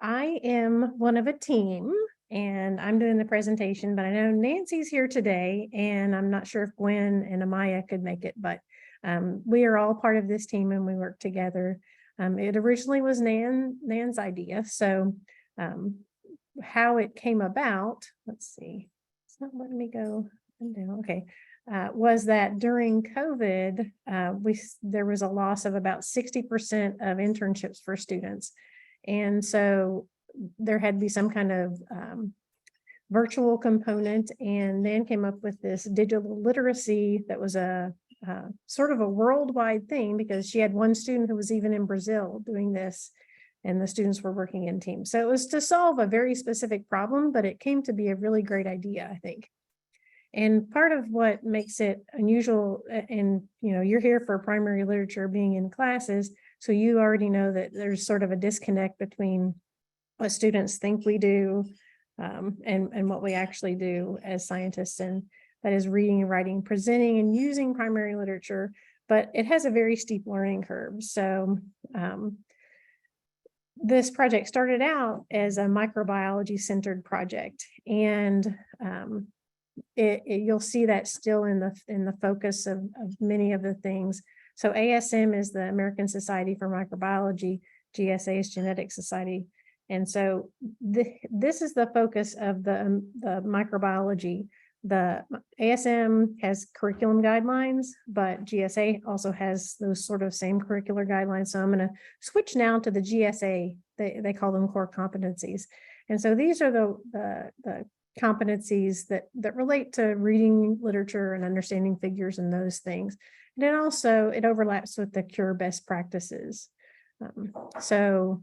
I am one of a team and I'm doing the presentation, but I know Nancy's here today and I'm not sure if Gwen and Amaya could make it, but we are all part of this team and we work together. It originally was Nan's idea. So how it came about, let's see, it's not letting me go down. Okay. Was that during COVID, there was a loss of about 60% of internships for students. And so there had to be some kind of virtual component, and then came up with this digital literacy that was a sort of a worldwide thing, because she had one student who was even in Brazil doing this, and the students were working in teams. So it was to solve a very specific problem, but it came to be a really great idea, I think. And part of what makes it unusual, and you're here for primary literature being in classes, so you already know that there's sort of a disconnect between what students think we do and what we actually do as scientists, and that is reading, writing, presenting, and using primary literature, but it has a very steep learning curve. So this project started out as a microbiology centered project, and you'll see that still in the focus of many of the things. So ASM is the American Society for Microbiology, GSA is Genetic Society. And so this is the focus of the microbiology. The ASM has curriculum guidelines, but GSA also has those sort of same curricular guidelines. So I'm going to switch now to the GSA. They call them core competencies. And so these are the competencies that relate to reading literature and understanding figures and those things. And then also it overlaps with the CURE best practices. So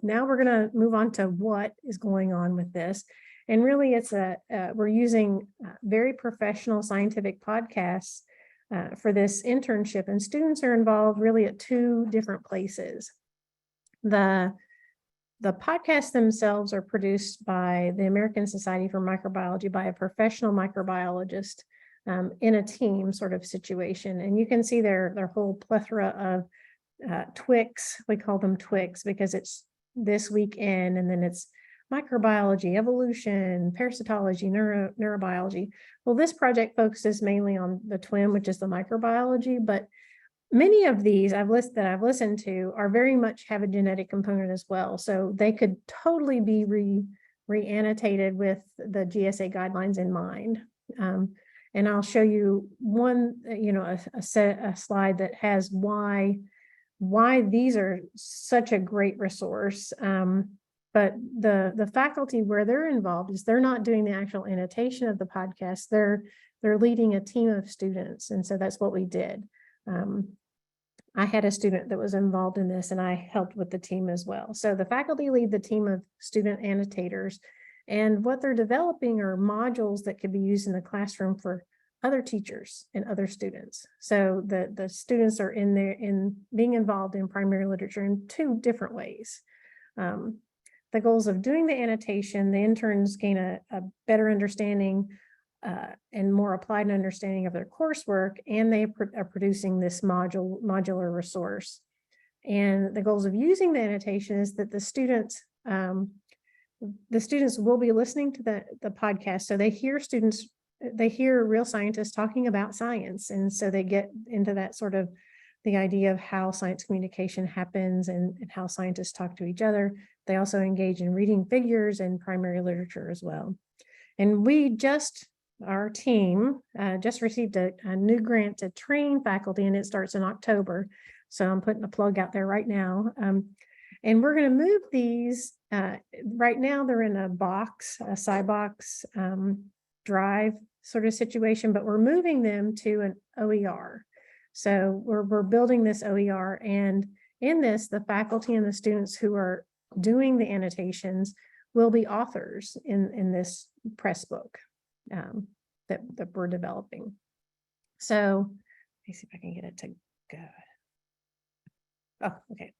now we're going to move on to what is going on with this. And really it's we're using very professional scientific podcasts for this internship, and students are involved really at two different places. The podcasts themselves are produced by the American Society for Microbiology, by a professional microbiologist in a team sort of situation. And you can see their whole plethora of TWICs. We call them TWICs because it's this weekend, and then it's microbiology, evolution, parasitology, neurobiology. Well, this project focuses mainly on the TWIM, which is the microbiology, but many of these I've listened to are very much have a genetic component as well. So they could totally be re-annotated with the GSA guidelines in mind. And I'll show you one, a slide that has why these are such a great resource. But the faculty where they're involved is they're not doing the actual annotation of the podcast. They're leading a team of students. And so that's what we did. I had a student that was involved in this, and I helped with the team as well. So the faculty lead the team of student annotators, and what they're developing are modules that could be used in the classroom for other teachers and other students. So the students are being involved in primary literature in two different ways. The goals of doing the annotation, the interns gain a better understanding and more applied understanding of their coursework, and they are producing this modular resource. And the goals of using the annotation is that the students will be listening to the podcast, so they hear real scientists talking about science, and so they get into that sort of the idea of how science communication happens and how scientists talk to each other. They also engage in reading figures and primary literature as well. And our team just received a new grant to train faculty, and it starts in October. So I'm putting a plug out there right now. And we're going to move these. Right now, they're in a box, a SciBox drive sort of situation, but we're moving them to an OER. So we're building this OER, and in this, the faculty and the students who are doing the annotations will be authors in this press book that we're developing. So let me see if I can get it to go. Oh, okay.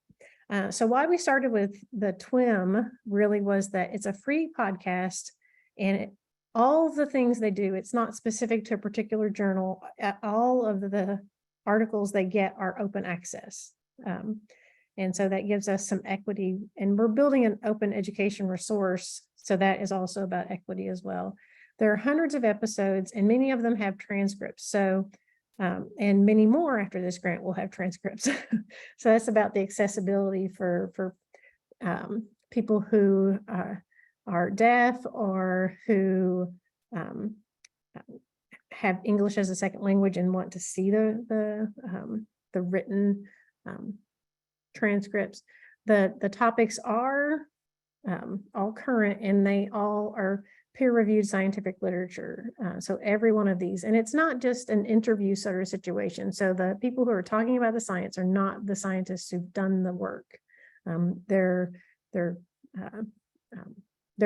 So why we started with the TWIM really was that it's a free podcast, and all of the things they do, it's not specific to a particular journal. All of the articles they get are open access. And so that gives us some equity, and we're building an open education resource. So that is also about equity as well. There are hundreds of episodes, and many of them have transcripts. So, and many more after this grant will have transcripts. So that's about the accessibility for people who are deaf, or who have English as a second language and want to see the written transcripts. The topics are all current, and they all are peer-reviewed scientific literature. So every one of these, and it's not just an interview sort of situation. So the people who are talking about the science are not the scientists who've done the work. There are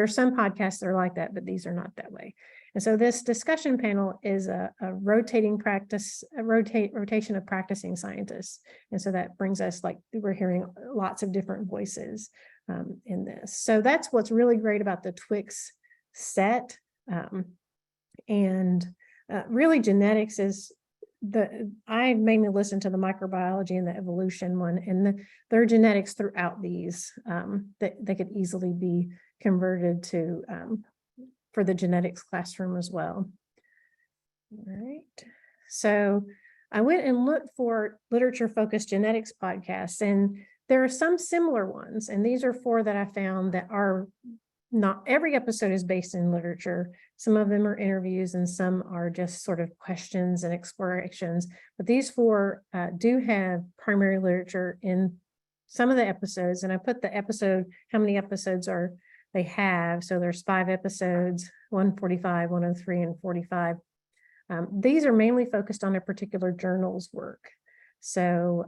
some podcasts that are like that, but these are not that way. And so this discussion panel is a rotating practice, rotation of practicing scientists. And so that brings us, like, we're hearing lots of different voices in this. So that's what's really great about the Twix set. Really genetics is I mainly listen to the microbiology and the evolution one, and there are genetics throughout these that they could easily be converted to for the genetics classroom as well. All right. So I went and looked for literature-focused genetics podcasts, and there are some similar ones, and these are 4 that I found that are not every episode is based in literature. Some of them are interviews, and some are just sort of questions and explorations. But these 4 do have primary literature in some of the episodes, and I put the episode, how many episodes are they have. So there's 5 episodes, 145, 103, and 45. These are mainly focused on a particular journal's work. So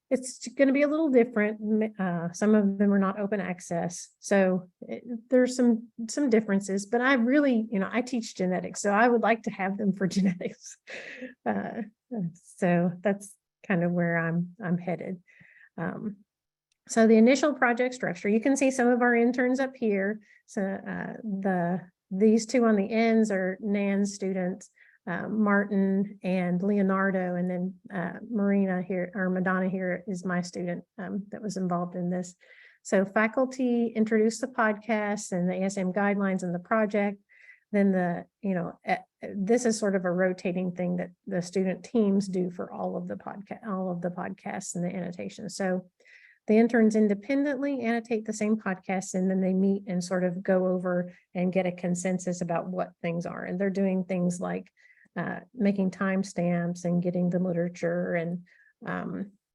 it's going to be a little different. Some of them are not open access. So there's some differences, but I really, I teach genetics, so I would like to have them for genetics. So that's kind of where I'm headed. So the initial project structure, you can see some of our interns up here. So these 2 on the ends are Nan's students, Martin and Leonardo, and then Marina here, or Madonna here, is my student that was involved in this. So faculty introduced the podcast and the ASM guidelines and the project. Then this is sort of a rotating thing that the student teams do for all of the podcasts and the annotations. So the interns independently annotate the same podcasts, and then they meet and sort of go over and get a consensus about what things are. And they're doing things like making timestamps and getting the literature, and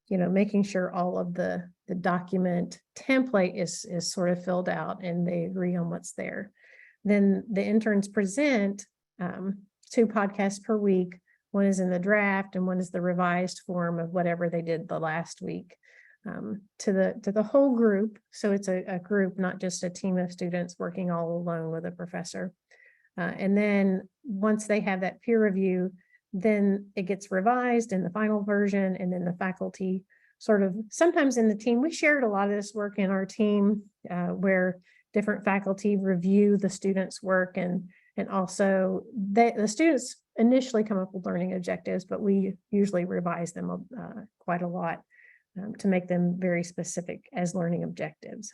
making sure all of the document template is sort of filled out and they agree on what's there. Then the interns present 2 podcasts per week. One is in the draft and one is the revised form of whatever they did the last week. To the whole group. So it's a group, not just a team of students working all alone with a professor. And then once they have that peer review, then it gets revised in the final version, and then the faculty sort of, sometimes in the team, we shared a lot of this work in our team where different faculty review the students' work, and also the students initially come up with learning objectives, but we usually revise them quite a lot. To make them very specific as learning objectives.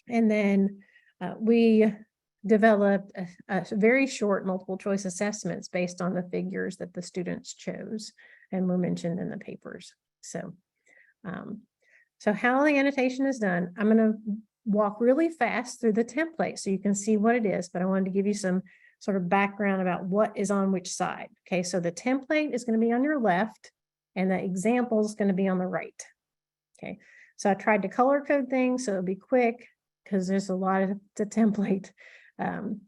And then we developed a very short multiple choice assessments based on the figures that the students chose and were mentioned in the papers. So how the annotation is done, I'm going to walk really fast through the template so you can see what it is, but I wanted to give you some sort of background about what is on which side. Okay, so the template is going to be on your left, and the example is going to be on the right. Okay, so I tried to color code things so it'll be quick because there's a lot of the template.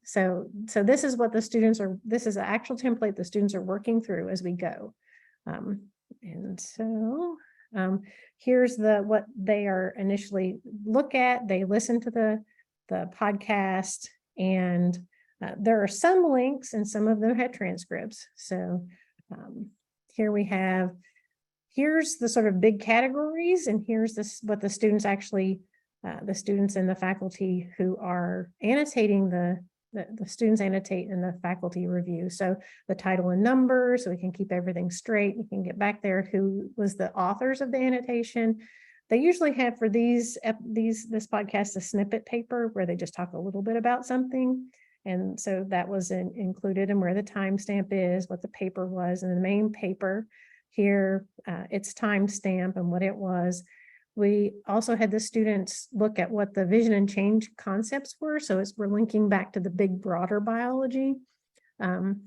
So this is what the students are, this is the actual template the students are working through as we go. And so here's what they are initially look at. They listen to the podcast, and there are some links and some of them had transcripts. So here we have, here's the sort of big categories, and here's what the students actually, the students and the faculty who are annotating the the students annotate and the faculty review. So the title and number, so we can keep everything straight. We can get back there who was the authors of the annotation. They usually have for this podcast a snippet paper where they just talk a little bit about something. And so that was included, and where the timestamp is, what the paper was, and the main paper here, its timestamp and what it was. We also had the students look at what the vision and change concepts were. So we're linking back to the big, broader biology. And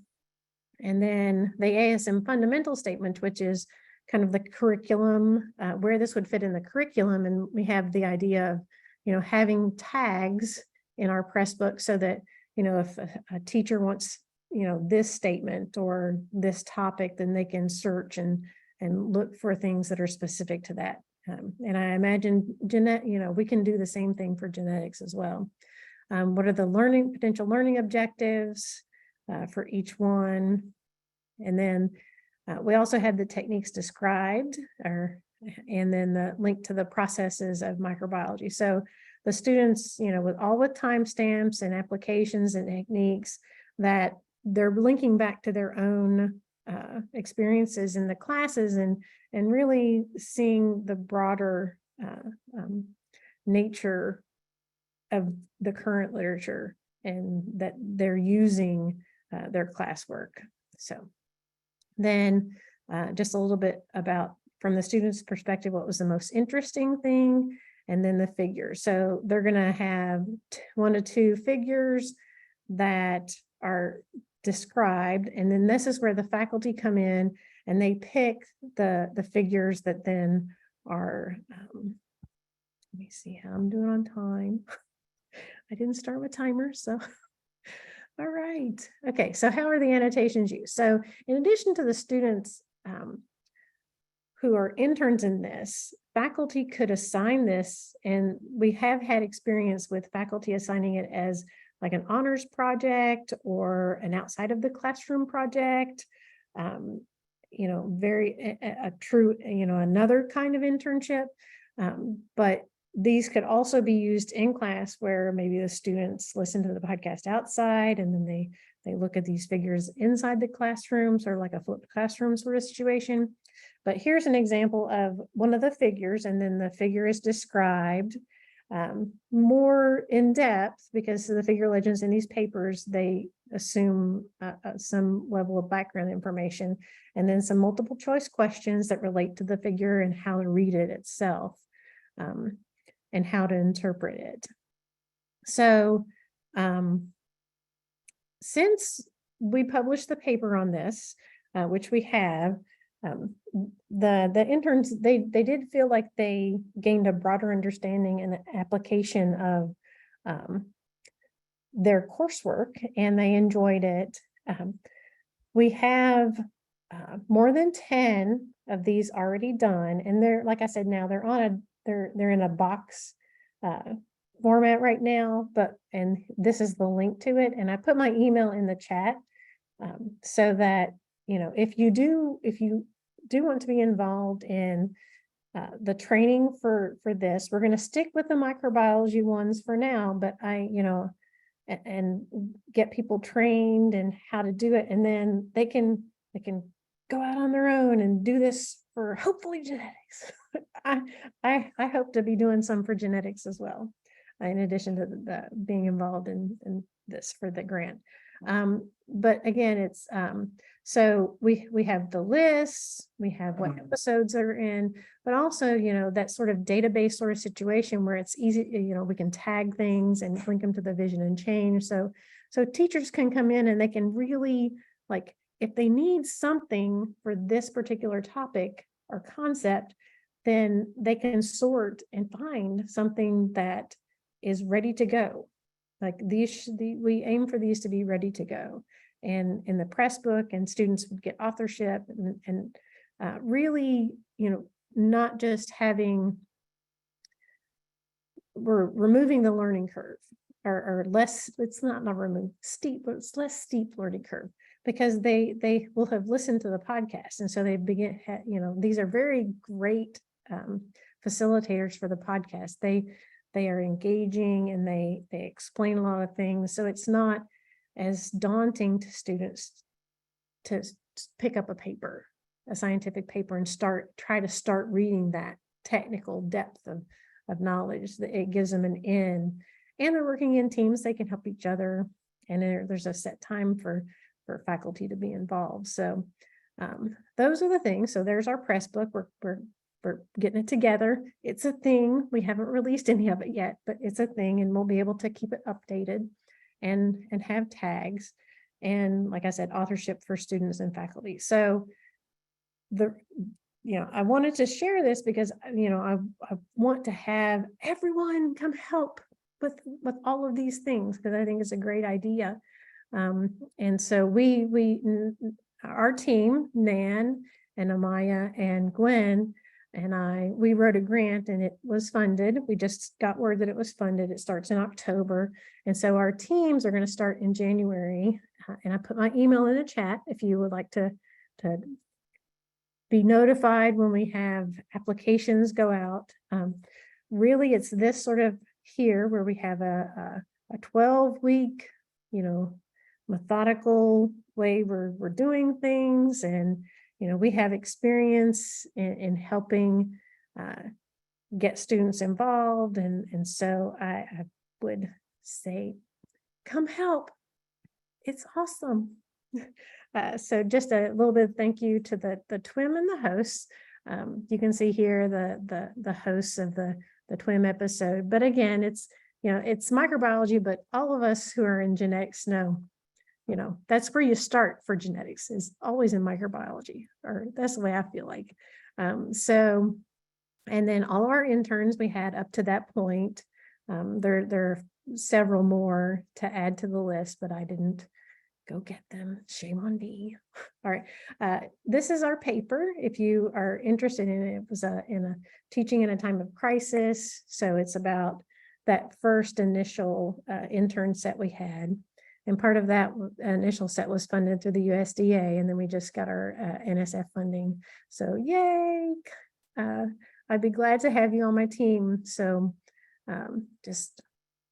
then the ASM fundamental statement, which is kind of the curriculum, where this would fit in the curriculum. And we have the idea of, having tags in our press book so that, if a teacher wants, this statement or this topic, then they can search and look for things that are specific to that. And I imagine we can do the same thing for genetics as well. What are the potential learning objectives for each one? And then we also had the techniques described, and then the link to the processes of microbiology. So the students, with timestamps and applications and techniques, that they're linking back to their own experiences in the classes and really seeing the broader nature of the current literature and that they're using their classwork. So then just a little bit about, from the student's perspective, what was the most interesting thing, and then the figures. So they're going to have 1 to 2 figures that are described, and then this is where the faculty come in and they pick the figures that then are, let me see how I'm doing on time. I didn't start with timers, so all right. Okay, so how are the annotations used? So in addition to the students who are interns in this, faculty could assign this, and we have had experience with faculty assigning it as like an honors project or an outside of the classroom project, very a true, another kind of internship. But these could also be used in class where maybe the students listen to the podcast outside and then they look at these figures inside the classroom, sort of like a flipped classroom sort of situation. But here's an example of one of the figures, and then the figure is described more in depth because the figure legends in these papers, they assume some level of background information, and then some multiple choice questions that relate to the figure and how to read it itself, and how to interpret it. So since we published the paper on this, which we have, the interns, they did feel like they gained a broader understanding and application of their coursework, and they enjoyed it. We have more than 10 of these already done, and they're, like I said, now they're in a box format right now, and this is the link to it, and I put my email in the chat so that if you do want to be involved in the training for this, we're going to stick with the microbiology ones for now, but and get people trained and how to do it, and then they can go out on their own and do this for hopefully genetics. I hope to be doing some for genetics as well, in addition to the being involved in this for the grant. But again, it's so we have the lists, we have what episodes are in, but also that sort of database sort of situation where it's easy, we can tag things and link them to the vision and change. So teachers can come in and they can really, like, if they need something for this particular topic or concept, then they can sort and find something that is ready to go. Like we aim for these to be ready to go, and in the press book, and students would get authorship and really, not just having, we're removing the learning curve or less, it's not remove steep, but it's less steep learning curve, because they will have listened to the podcast, and so they begin, these are very great facilitators for the podcast. They are engaging and they explain a lot of things. So it's not, as daunting to students to pick up a scientific paper, and try to start reading that technical depth of knowledge. That it gives them an in, and they're working in teams. They can help each other, and there's a set time for faculty to be involved. So those are the things. So there's our press book. We're getting it together. It's a thing. We haven't released any of it yet, but it's a thing, and we'll be able to keep it updated and have tags. And like I said, authorship for students and faculty. So I wanted to share this because, I want to have everyone come help with all of these things, because I think it's a great idea. And so our team, Nan and Amaya and Gwen and we wrote a grant, and it was funded. We just got word that it was funded. It starts in October. And so our teams are going to start in January. And I put my email in the chat if you would like to be notified when we have applications go out. Really, it's this sort of here where we have a 12-week, methodical way we're doing things. And, we have experience in helping get students involved. And so I would say, come help. It's awesome. So just a little bit of thank you to the TWIM and the hosts. You can see here the hosts of the TWIM episode. But again, it's microbiology, but all of us who are in genetics know, that's where you start for genetics, is always in microbiology, or that's the way I feel like. So, and then all of our interns we had up to that point. There are several more to add to the list, but I didn't go get them. Shame on me. All right. This is our paper. If you are interested in it, it was in a teaching in a time of crisis. So it's about that first initial intern set we had. And part of that initial set was funded through the USDA. And then we just got our NSF funding. So yay. I'd be glad to have you on my team. So just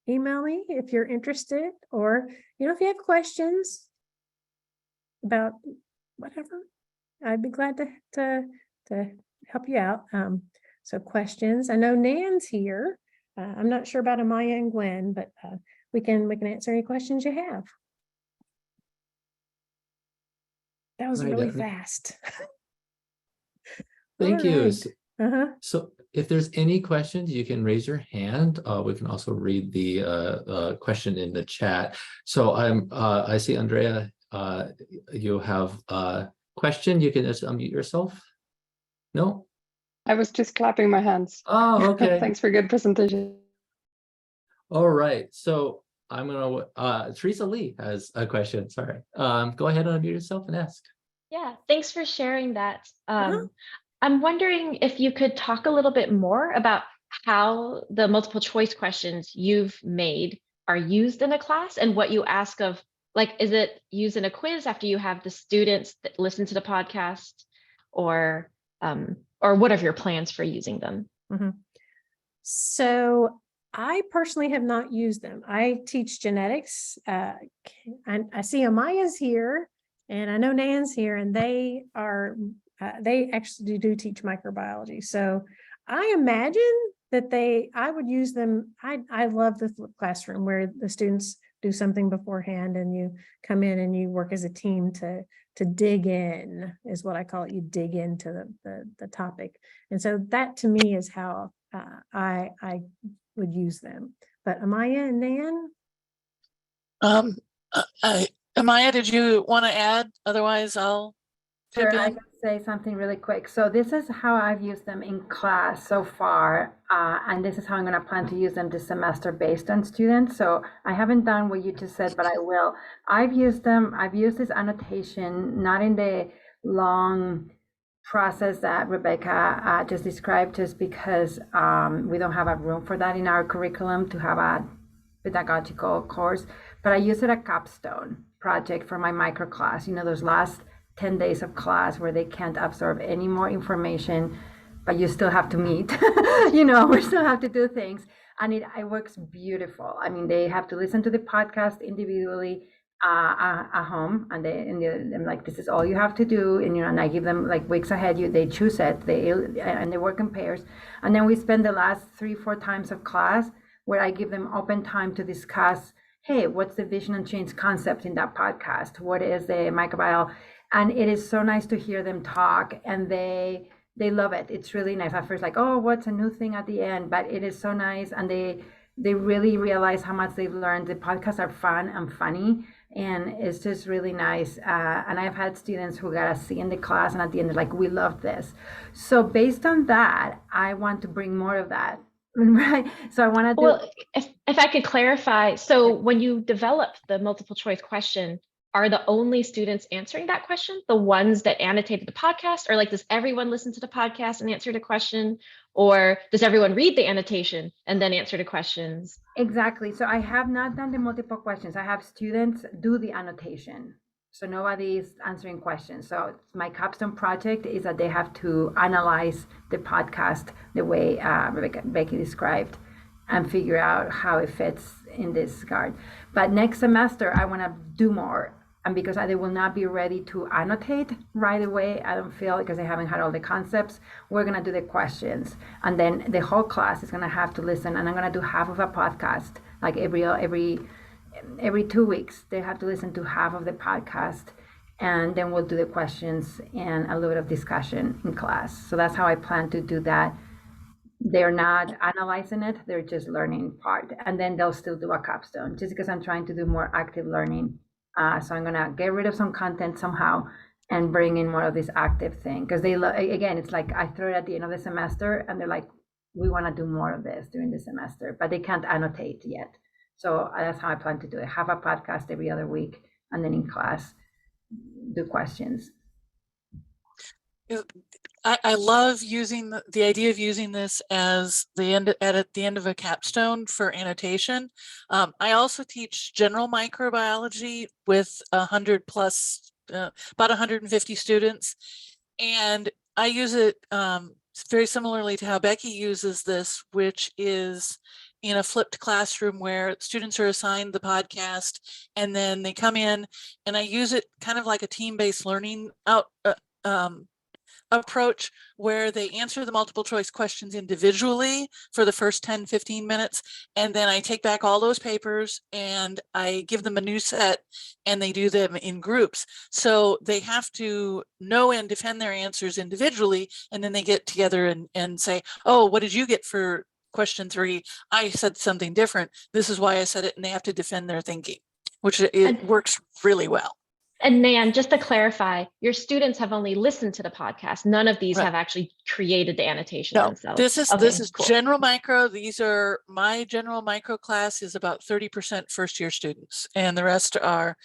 email me if you're interested, or if you have questions about whatever, I'd be glad to help you out. So questions. I know Nan's here. I'm not sure about Amaya and Gwen, but we can answer any questions you have. That was really fast. Thank you. Right. So if there's any questions, you can raise your hand. We can also read the question in the chat. So I see Andrea, you have a question. You can just unmute yourself. No? I was just clapping my hands. Oh, okay. Thanks for a good presentation. All right. So I'm gonna Teresa Lee has a question. Sorry. Go ahead and unmute yourself and ask. Yeah, thanks for sharing that. I'm wondering if you could talk a little bit more about how the multiple choice questions you've made are used in a class, and what you ask of, like, is it used in a quiz after you have the students that listen to the podcast, or what are your plans for using them? So I personally have not used them. I teach genetics. I see Amaya's here, and I know Nan's here, and they actually do teach microbiology. So I imagine that I would use them. I love the flipped classroom where the students do something beforehand and you come in and you work as a team to dig in, is what I call it. You dig into the topic. And so that to me is how I would use them. But Amaya and Nan? Amaya, did you want to add? Otherwise, I'll Sure, I can say something really quick. So this is how I've used them in class so far, and this is how I'm going to plan to use them this semester based on students. So I haven't done what you just said, but I will. I've used this annotation, not in the long process that Rebecca just described, just because we don't have a room for that in our curriculum to have a pedagogical course, but I use it a capstone project for my micro class, those last 10 days of class where they can't absorb any more information, but you still have to meet, we still have to do things. And it works beautiful. I mean, they have to listen to the podcast individually, at home, and I'm like, this is all you have to do, and and I give them like weeks ahead. They choose it, and they work in pairs, and then we spend the last 3-4 times of class where I give them open time to discuss. Hey, what's the vision and change concept in that podcast? What is the microbiome? And it is so nice to hear them talk, and they love it. It's really nice. At first, like, oh, what's a new thing at the end? But it is so nice, and they really realize how much they've learned. The podcasts are fun and funny, and it's just really nice. And I've had students who got a C in the class, and at the end, they're like, we loved this. So based on that, I want to bring more of that. Right. So I want to do. Well, if I could clarify, so when you develop the multiple choice question, are the only students answering that question the ones that annotated the podcast? Or like, does everyone listen to the podcast and answer the question? Or does everyone read the annotation and then answer the questions? Exactly. So I have not done the multiple questions. I have students do the annotation. So nobody is answering questions. So my capstone project is that they have to analyze the podcast the way Becky described and figure out how it fits in this card. But next semester, I want to do more. And because they will not be ready to annotate right away, I don't feel, because they haven't had all the concepts, we're going to do the questions. And then the whole class is going to have to listen. And I'm going to do half of a podcast, like every 2 weeks. They have to listen to half of the podcast. And then we'll do the questions and a little bit of discussion in class. So that's how I plan to do that. They're not analyzing it, they're just learning part. And then they'll still do a capstone, just because I'm trying to do more active learning. So I'm gonna get rid of some content somehow and bring in more of this active thing, because they again, it's like I throw it at the end of the semester and they're like, we want to do more of this during the semester, but they can't annotate yet. So that's how I plan to do it. Have a podcast every other week, and then in class do questions. I love using the idea of using this as at the end of a capstone for annotation. I also teach general microbiology with 100 plus, about 150 students, and I use it very similarly to how Becky uses this, which is in a flipped classroom where students are assigned the podcast and then they come in, and I use it kind of like a team-based learning approach, where they answer the multiple choice questions individually for the first 10-15 minutes, and then I take back all those papers and I give them a new set and they do them in groups. So they have to know and defend their answers individually, and then they get together and say, oh, what did you get for question 3? I said something different. This is why I said it. And they have to defend their thinking, which it works really well. And Nan, just to clarify, your students have only listened to the podcast. None of these Right. have actually created the annotation No, themselves. this is Cool. general micro. These are my general micro class is about 30% first year students, and the rest are,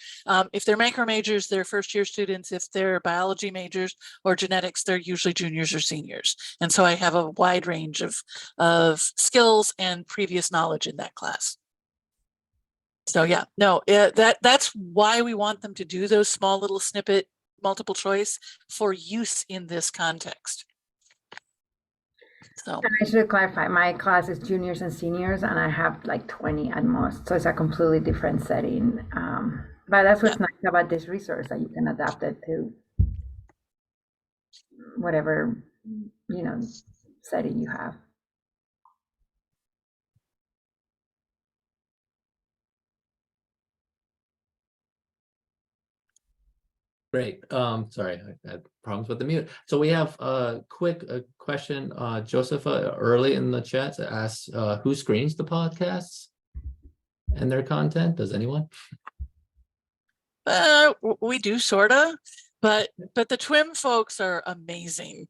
if they're micro majors, they're first year students. If they're biology majors or genetics, they're usually juniors or seniors. And so I have a wide range of skills and previous knowledge in that class. So yeah, no, that's why we want them to do those small little snippet multiple choice for use in this context. So I should clarify, my class is juniors and seniors, and I have like 20 at most. So it's a completely different setting. But that's what's nice about this resource, that you can adapt it to whatever, setting you have. Great. Sorry, I had problems with the mute. So we have a quick question. Josepha early in the chat asks, who screens the podcasts and their content? Does anyone? we do sorta, but the TWIM folks are amazing.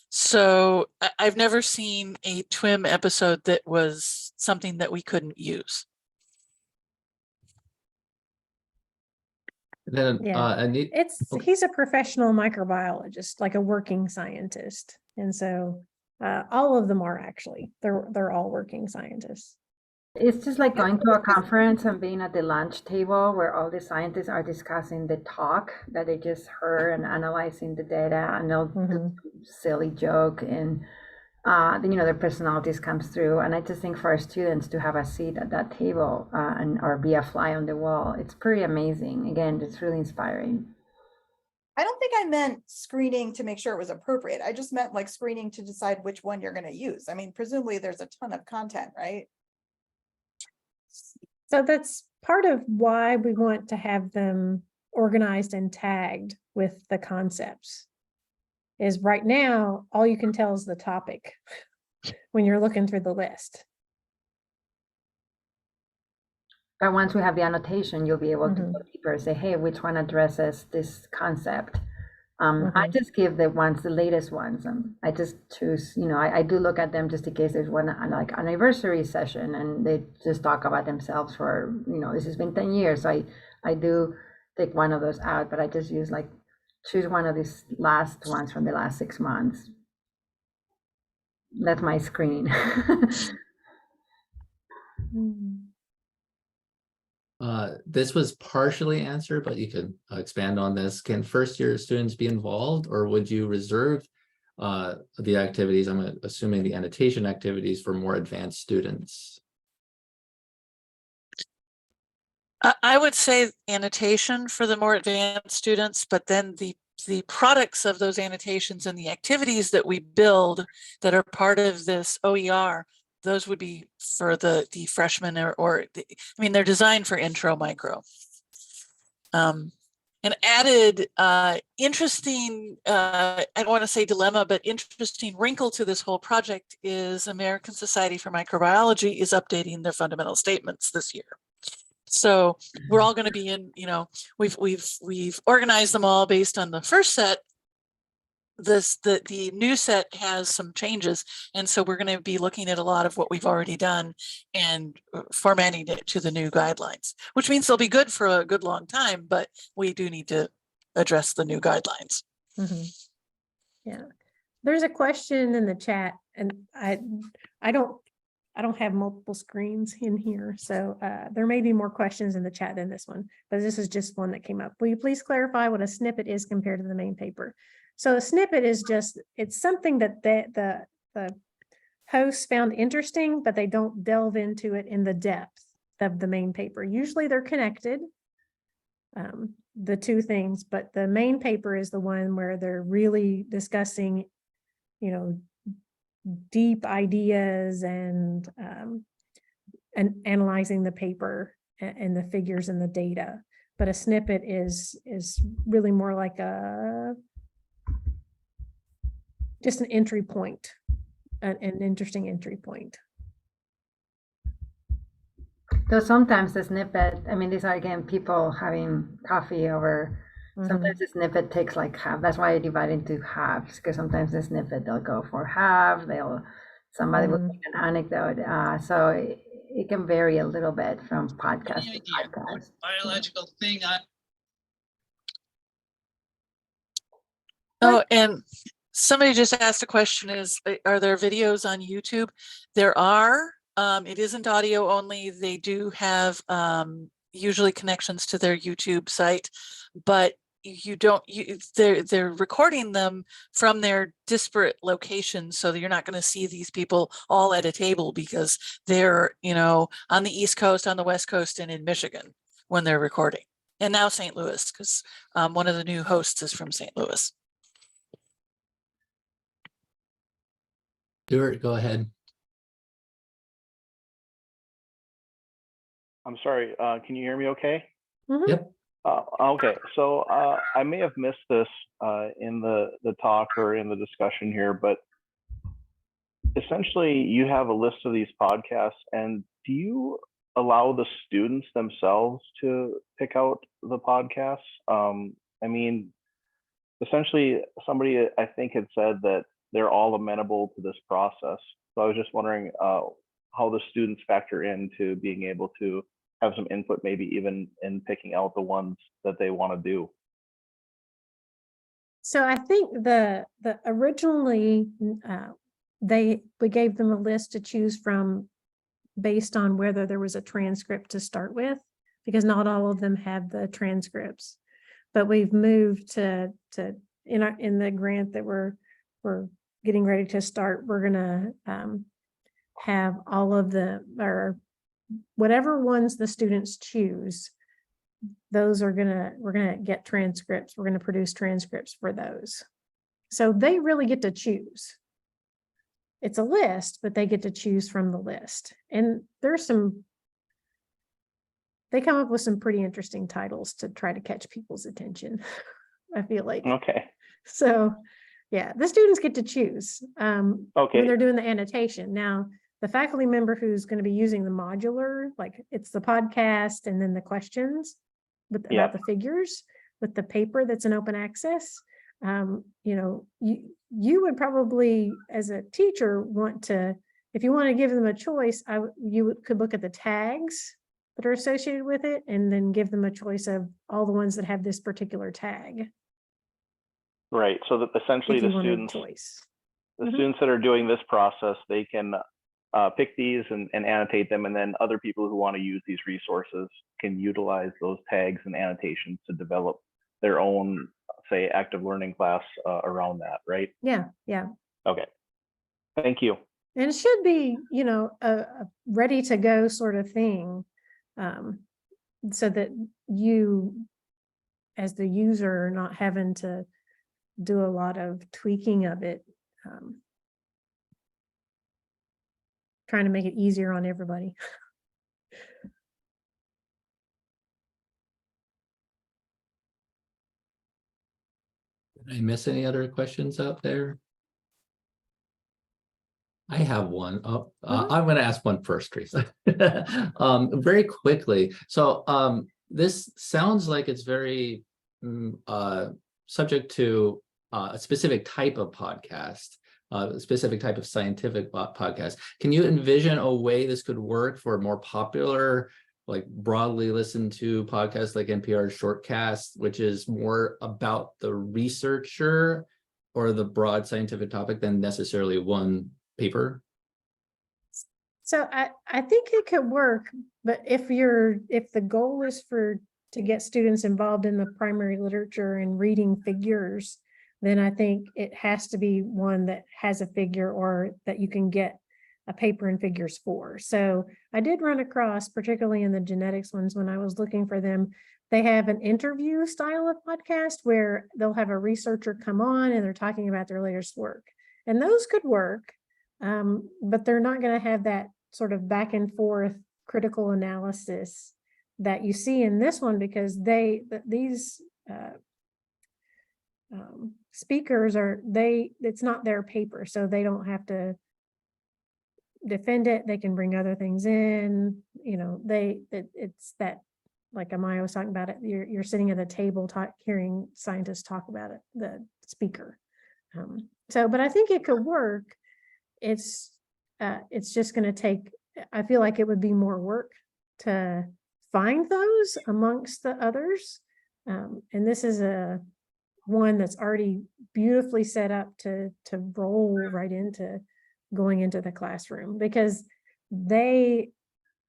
So I've never seen a TWIM episode that was something that we couldn't use. And then Yeah. okay. He's a professional microbiologist, like a working scientist. And so all of them are actually, they're all working scientists. It's just like going to a conference and being at the lunch table where all the scientists are discussing the talk that they just heard and analyzing the data, and they'll do silly joke. And their personalities comes through. And I just think for our students to have a seat at that table or be a fly on the wall, it's pretty amazing. Again, it's really inspiring. I don't think I meant screening to make sure it was appropriate. I just meant like screening to decide which one you're going to use. I mean, presumably there's a ton of content, right? So that's part of why we want to have them organized and tagged with the concepts. Is right now, all you can tell is the topic when you're looking through the list. But once we have the annotation, you'll be able to go deeper, say, hey, which one addresses this concept? I just give the latest ones. I just choose, I do look at them just in case there's one like anniversary session and they just talk about themselves for, this has been 10 years. So I do take one of those out, but I just choose one of these last ones from the last 6 months. That's my screen. This was partially answered, but you could expand on this. Can first-year students be involved, or would you reserve the activities, I'm assuming the annotation activities, for more advanced students? I would say annotation for the more advanced students, but then the products of those annotations and the activities that we build that are part of this OER, those would be for the freshmen they're designed for intro micro. An added interesting, I don't want to say dilemma, but interesting wrinkle to this whole project is American Society for Microbiology is updating their fundamental statements this year. So we're all going to be in, we've organized them all based on the first set. The new set has some changes, and so we're going to be looking at a lot of what we've already done and formatting it to the new guidelines, which means they'll be good for a good long time, but we do need to address the new guidelines. Yeah, there's a question in the chat, and I don't have multiple screens in here, so there may be more questions in the chat than this one, but this is just one that came up. Will you please clarify what a snippet is compared to the main paper? So a snippet is it's something that the hosts found interesting, but they don't delve into it in the depth of the main paper. Usually they're connected, the two things, but the main paper is the one where they're really discussing, deep ideas and analyzing the paper and the figures and the data. But a snippet is really more like just an entry point, an interesting entry point. So sometimes the snippet, these are again people having coffee over. Sometimes the snippet takes like half. That's why I divide into halves, because sometimes the snippet they'll go for half. Somebody will take an anecdote. So it can vary a little bit from podcast to podcast. Biological thing. Oh, and somebody just asked a question: are there videos on YouTube? There are. It isn't audio only. They do have usually connections to their YouTube site, but they're recording them from their disparate locations, so that you're not going to see these people all at a table because they're on the East Coast, on the West Coast, and in Michigan when they're recording. And now St. Louis, because one of the new hosts is from St. Louis. Stuart, go ahead. I'm sorry, can you hear me okay? Yep. Okay, so I may have missed this in the talk or in the discussion here, but essentially you have a list of these podcasts, and do you allow the students themselves to pick out the podcasts? Essentially somebody I think had said that they're all amenable to this process. So I was just wondering how the students factor into being able to have some input, maybe even in picking out the ones that they want to do. So I think the originally we gave them a list to choose from based on whether there was a transcript to start with, because not all of them have the transcripts. But we've moved to in the grant that we're getting ready to start, we're gonna have all of or whatever ones the students choose, those are we're gonna get transcripts. We're gonna produce transcripts for those. So they really get to choose. It's a list, but they get to choose from the list. And they come up with some pretty interesting titles to try to catch people's attention, I feel like. Okay. So yeah, the students get to choose when Okay. they're doing the annotation. Now, the faculty member who's going to be using the modular, like it's the podcast and then the questions about Yep. the figures with the paper that's an open access. You would probably, as a teacher, want to, if you want to give them a choice, you could look at the tags that are associated with it and then give them a choice of all the ones that have this particular tag. Right. So that essentially If you the wanted a students, choice. the Mhm. students that are doing this process, they can pick these and annotate them, and then other people who want to use these resources can utilize those tags and annotations to develop their own, say, active learning class around that, right? Yeah, yeah. Okay. Thank you. And it should be, a ready to go sort of thing. So that you, as the user, are not having to do a lot of tweaking of it. Trying to make it easier on everybody. Did I miss any other questions out there? I have one. I'm going to ask one first, Teresa. Very quickly. So this sounds like it's very subject to a specific type of podcast, a specific type of scientific podcast. Can you envision a way this could work for more popular, like broadly listened to podcasts like NPR's Shortcast, which is more about the researcher or the broad scientific topic than necessarily one paper? So I think it could work, but if the goal is to get students involved in the primary literature and reading figures, then I think it has to be one that has a figure or that you can get a paper and figures for. So I did run across, particularly in the genetics ones, when I was looking for them, they have an interview style of podcast where they'll have a researcher come on and they're talking about their latest work. And those could work, but they're not going to have that sort of back and forth critical analysis that you see in this one, because these speakers it's not their paper, so they don't have to defend it. They can bring other things in, it's that, like Amaya was talking about it, you're sitting at a table hearing scientists talk about it, the speaker. But I think it could work. It's just going to take, I feel like it would be more work to find those amongst the others. And this is one that's already beautifully set up to roll right into going into the classroom, because they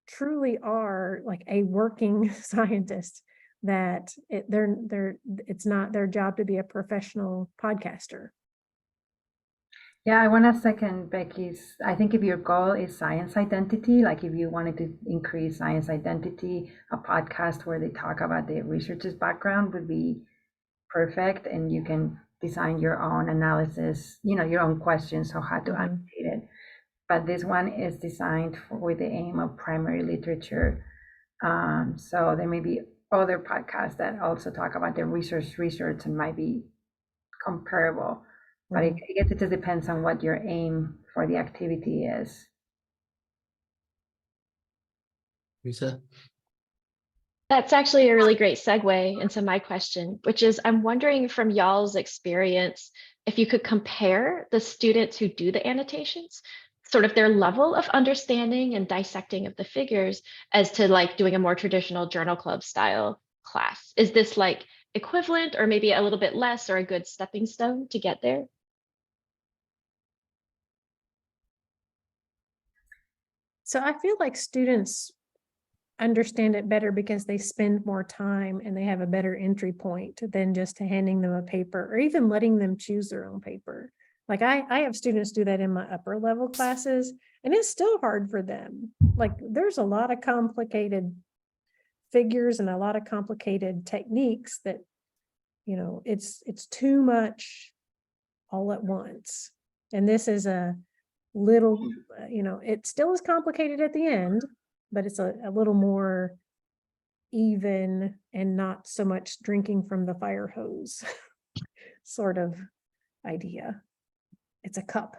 truly are like a working scientist, that it's not their job to be a professional podcaster. Yeah, I want to second Becky's. I think if your goal is science identity, like if you wanted to increase science identity, a podcast where they talk about the researcher's background would be perfect, and you can design your own analysis, your own questions, so how to annotate it. But this one is designed with the aim of primary literature. So there may be other podcasts that also talk about the research and might be comparable. But I guess it just depends on what your aim for the activity is. Teresa? That's actually a really great segue into my question, which is, I'm wondering from y'all's experience, if you could compare the students who do the annotations, sort of their level of understanding and dissecting of the figures, as to like doing a more traditional journal club style class. Is this like equivalent, or maybe a little bit less, or a good stepping stone to get there? So I feel like students understand it better because they spend more time and they have a better entry point than just handing them a paper or even letting them choose their own paper. Like I have students do that in my upper level classes, and it's still hard for them. Like there's a lot of complicated figures and a lot of complicated techniques that, you know, it's too much all at once. And this is a little, you know, it still is complicated at the end, but it's a little more even and not so much drinking from the fire hose sort of idea. It's a cup.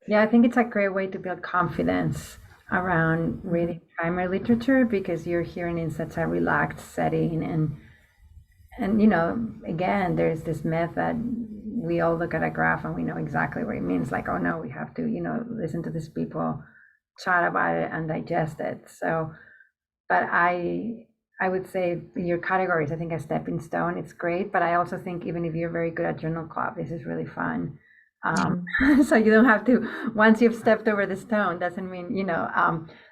Yeah, I think it's a great way to build confidence around reading primary literature because you're hearing in such a relaxed setting and you know, again, there's this myth that we all look at a graph and we know exactly what it means. Like, oh no, we have to, you know, listen to these people chat about it and digest it. So, but I would say your categories, I think a stepping stone, it's great. But I also think even if you're very good at journal club, this is really fun. So you don't have to, once you've stepped over the stone, doesn't mean, you know,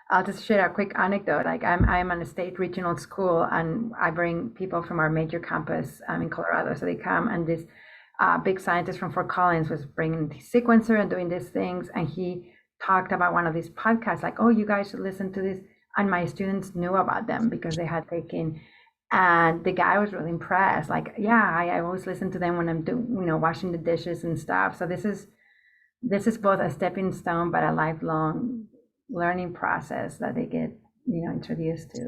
I'll just share a quick anecdote. Like I'm on a state regional school and I bring people from our major campus in Colorado. So they come and this big scientist from Fort Collins was bringing the sequencer and doing these things. And he talked about one of these podcasts, like, oh, you guys should listen to this. And my students knew about them because they had taken, and the guy was really impressed. Like, yeah, I always listen to them when I'm doing, you know, washing the dishes and stuff. So this is both a stepping stone, but a lifelong learning process that they get, you know, introduced to.